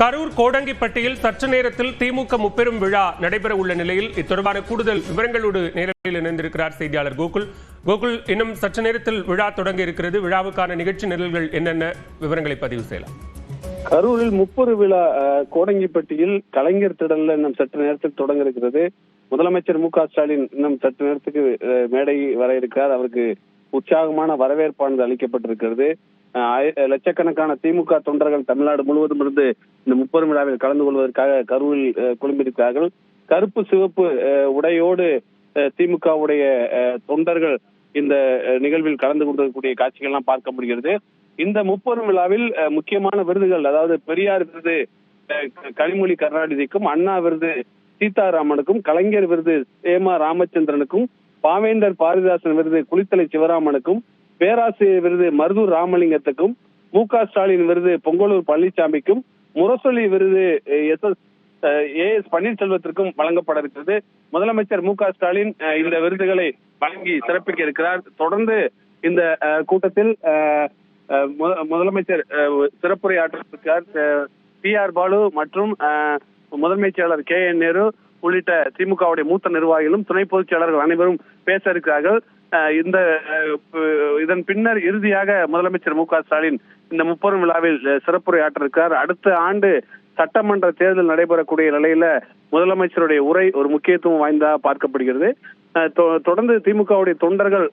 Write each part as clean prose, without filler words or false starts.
கரூர் கோடங்கிப்பட்டியில் சற்று நேரத்தில் திமுக முப்பெரும் விழா நடைபெற உள்ள நிலையில் இத்தொடர்பான கூடுதல் விவரங்களோடு நேரத்தில் இணைந்திருக்கிறார் செய்தியாளர் கோகுல். கோகுல், இன்னும் சற்று நேரத்தில் விழா தொடங்க இருக்கிறது. விழாவுக்கான நிகழ்ச்சி நிரல்கள் என்னென்ன விவரங்களை பதிவு செய்யலாம்? கரூரில் முப்பெரு விழா கோடங்கிப்பட்டியில் கலைஞர் திடல்ல இன்னும் சற்று நேரத்தில் தொடங்க இருக்கிறது. முதலமைச்சர் மு.க.ஸ்டாலின் இன்னும் சற்று நேரத்துக்கு மேடை வர இருக்கிறார். அவருக்கு உற்சாகமான வரவேற்பானது அளிக்கப்பட்டிருக்கிறது. லட்சக்கணக்கான திமுக தொண்டர்கள் தமிழ்நாடு முழுவதும் இருந்து இந்த முப்பெரும் விழாவில் கலந்து கொள்வதற்காக கரூரில் குழும்பியிருக்கிறார்கள். கருப்பு சிவப்பு உடையோடு திமுகவுடைய தொண்டர்கள் இந்த நிகழ்வில் கலந்து கொண்டிருக்கக்கூடிய காட்சிகள் எல்லாம் பார்க்க முடிகிறது. இந்த முப்பெரும் விழாவில் முக்கியமான விருதுகள், அதாவது பெரியார் விருது கனிமொழி கருணாநிதிக்கும், அண்ணா விருது சீதாராமனுக்கும், கலைஞர் விருது சேமா ராமச்சந்திரனுக்கும், பாவேந்தர் பாரதிதாசன் விருது குளித்தலை சிவராமனுக்கும், பேராசிரியர் விருது மருதூர் ராமலிங்கத்துக்கும், மு.க.ஸ்டாலின் விருது பொங்கலூர் பழனிசாமிக்கும், முரசொலி விருது எஸ் பன்னீர்செல்வத்திற்கும் வழங்கப்பட இருக்கிறது. முதலமைச்சர் மு.க.ஸ்டாலின் இந்த விருதுகளை வழங்கி சிறப்பிக்க இருக்கிறார். தொடர்ந்து இந்த கூட்டத்தில் முதலமைச்சர் சிறப்புரையாற்றிருக்கிறார். பி.ஆர். பாலு மற்றும் முதன்மை செயலர் கே.என். நேரு உள்ளிட்ட திமுகவுடைய மூத்த நிர்வாகிகளும் துணை பொதுச் செயலர்கள் அனைவரும் பேச இருக்கிறார்கள். இதன் பின்னர் இறுதியாக முதலமைச்சர் மு.க.ஸ்டாலின் இந்த முப்பெரும் விழாவில் சிறப்புரையாற்றிருக்கிறார். அடுத்த ஆண்டு சட்டமன்ற தேர்தல் நடைபெறக்கூடிய நிலையில முதலமைச்சருடைய உரை ஒரு முக்கியத்துவம் வாய்ந்ததாக பார்க்கப்படுகிறது. தொடர்ந்து திமுகவுடைய தொண்டர்கள்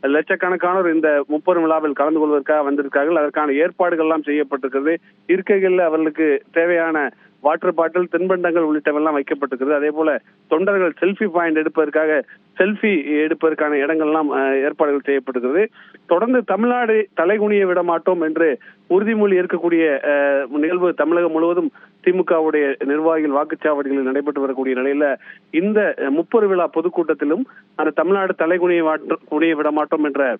லட்சக்கணக்கானோர் இந்த முப்பெரும் விழாவில் கலந்து கொள்வதற்காக வந்திருக்கார்கள். அதற்கான ஏற்பாடுகள் எல்லாம் செய்யப்பட்டிருக்கிறது. இருக்கைகளில் அவர்களுக்கு தேவையான வாட்டர் பாட்டில், தின்பண்டங்கள் உள்ளிட்டவெல்லாம் வைக்கப்பட்டிருக்கிறது. அதே போல தொண்டர்கள் செல்ஃபி பாயிண்ட் எடுப்பதற்காக செல்ஃபி எடுப்பதற்கான இடங்கள்லாம் ஏற்பாடுகள் செய்யப்பட்டிருக்கிறது. தொடர்ந்து தமிழ்நாடு தலைகுனிய விட மாட்டோம் என்று உறுதிமொழி ஏற்கக்கூடிய நிகழ்வு தமிழகம் முழுவதும் திமுகவுடைய நிர்வாகிகள் வாக்குச்சாவடிகளில் நடைபெற்று வரக்கூடிய நிலையில இந்த முப்பெரு விழா பொதுக்கூட்டத்திலும் அந்த தமிழ்நாடு தலைகுனிய விட மாட்டோம் என்ற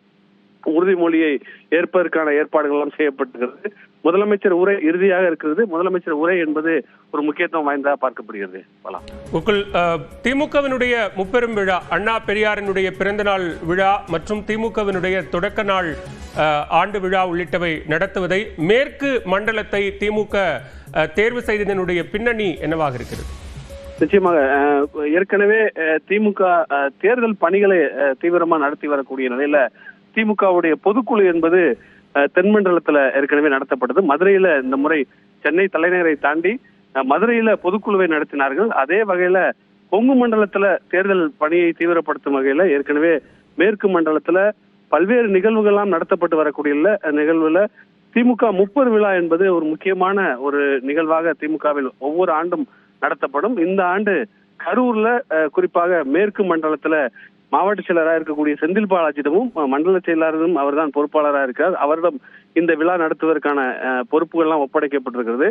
உறுதிமொழியை ஏற்பதற்கான ஏற்பாடுகள் எல்லாம் செய்யப்பட்டிருக்கிறது. முதலமைச்சர் உரை இறுதியாக இருக்கிறது. முதலமைச்சர் உரை என்பது ஒரு முக்கியத்துவம் வாய்ந்ததாக பார்க்கப்படுகிறது. திமுகவினுடைய முப்பெரும் விழா, அண்ணா பெரியாரினுடைய பிறந்த நாள் விழா மற்றும் திமுகவினுடைய தொடக்க நாள் ஆண்டு விழா உள்ளிட்டவை நடத்துவதை மேற்கு மண்டலத்தை திமுக தேர்வு செய்ததனுடைய பின்னணி என்னவாக இருக்கிறது? நிச்சயமாக ஏற்கனவே திமுக தேர்தல் பணிகளை தீவிரமா நடத்தி வரக்கூடிய நிலையில திமுகவுடைய பொதுக்குழு என்பது தென்மண்டலத்துல ஏற்கனவே நடத்தப்பட்டது. மதுரையில இந்த முறை சென்னை தலைநகரை தாண்டி மதுரையில பொதுக்குழுவை நடத்தினார்கள். அதே வகையில கொங்கு மண்டலத்துல தேர்தல் பணியை தீவிரப்படுத்தும் வகையில ஏற்கனவே மேற்கு மண்டலத்துல பல்வேறு நிகழ்வுகள்லாம் நடத்தப்பட்டு வரக்கூடிய நிகழ்வுல திமுக முப்பெரு விழா என்பது ஒரு முக்கியமான ஒரு நிகழ்வாக திமுகவில் ஒவ்வொரு ஆண்டும் நடத்தப்படும். இந்த ஆண்டு கரூர்ல குறிப்பாக மேற்கு மண்டலத்துல மாவட்ட செயலராக இருக்கக்கூடிய செந்தில் பாலாஜிடமும் மண்டல செயலாளரும் அவர்தான் பொறுப்பாளராக இருக்கிறார். அவரிடம் இந்த விழா நடத்துவதற்கான பொறுப்புகள் எல்லாம் ஒப்படைக்கப்பட்டிருக்கிறது.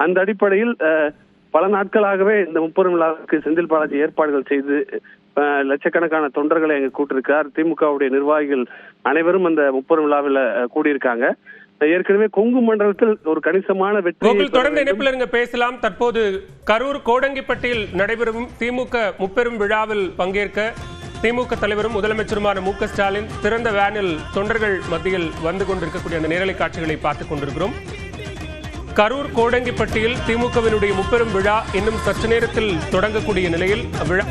அந்த அடிப்படையில் பல நாட்களாகவே இந்த முப்பெரும் விழாவுக்கு செந்தில் பாலாஜி ஏற்பாடுகள் செய்து லட்சக்கணக்கான தொண்டர்களை அங்கு கூட்டியிருக்கார். திமுகவுடைய நிர்வாகிகள் அனைவரும் அந்த முப்பெரும் விழாவில் கூடியிருக்காங்க. ஏற்கனவே கொங்கு மண்டலத்தில் ஒரு கணிசமான வெற்றி. தொடர்ந்து இணைப்பில் பேசலாம். தற்போது கரூர் கோடங்கிப்பட்டியில் நடைபெறும் திமுக முப்பெரும் விழாவில் பங்கேற்க திமுக தலைவரும் முதலமைச்சருமான மு.க.ஸ்டாலின் திறந்த வேனில் தொண்டர்கள் மத்தியில் வந்து கொண்டிருக்கக்கூடிய அந்த நேரலை காட்சிகளை பார்த்துக் கொண்டிருக்கிறோம். கரூர் கோடங்கிப்பட்டியில் திமுகவினுடைய முப்பெரும் விழா இன்னும் சற்று நேரத்தில் தொடங்கக்கூடிய நிலையில் விழா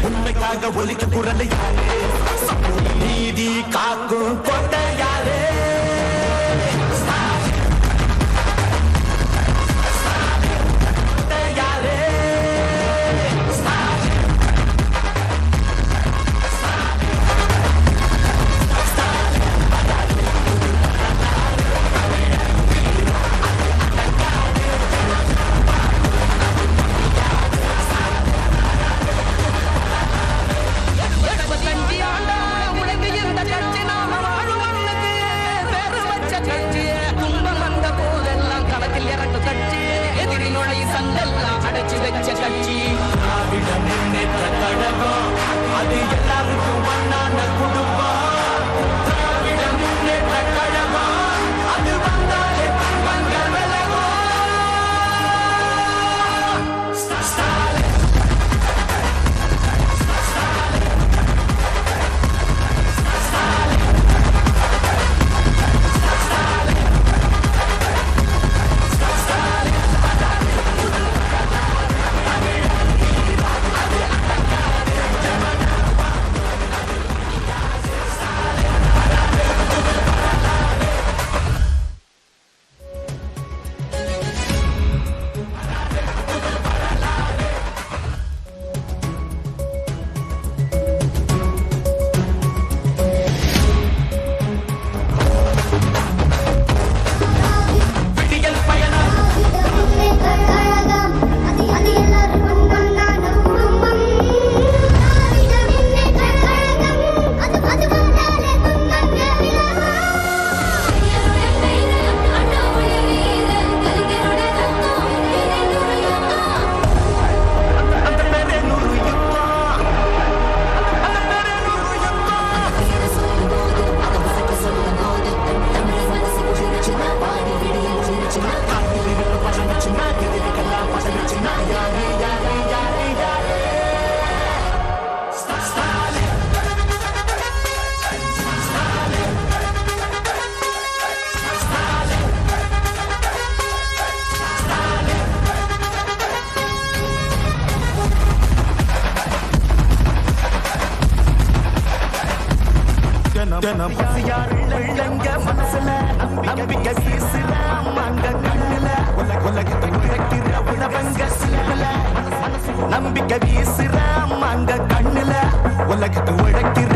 உண்மைக்காக ஒலிக்க குரலை நீதி காக்கும் கொண்ட யாரே அடைச்சு வச்ச கட்சி முன்னேற்ற கழகம் அது எல்லாருக்கும் ஒன்னான குடும்பம். திராவிட முன்னேற்ற கழகம் அது வந்தாலே வந்த விலகும். மனசுல நம்பிக்கை வீசுல அங்க கண்ணுல உலகத்தை உழைக்கிற உழவங்க சில நம்பிக்கை வீசுற அங்க கண்ணுல உலகத்தை உழைக்கிற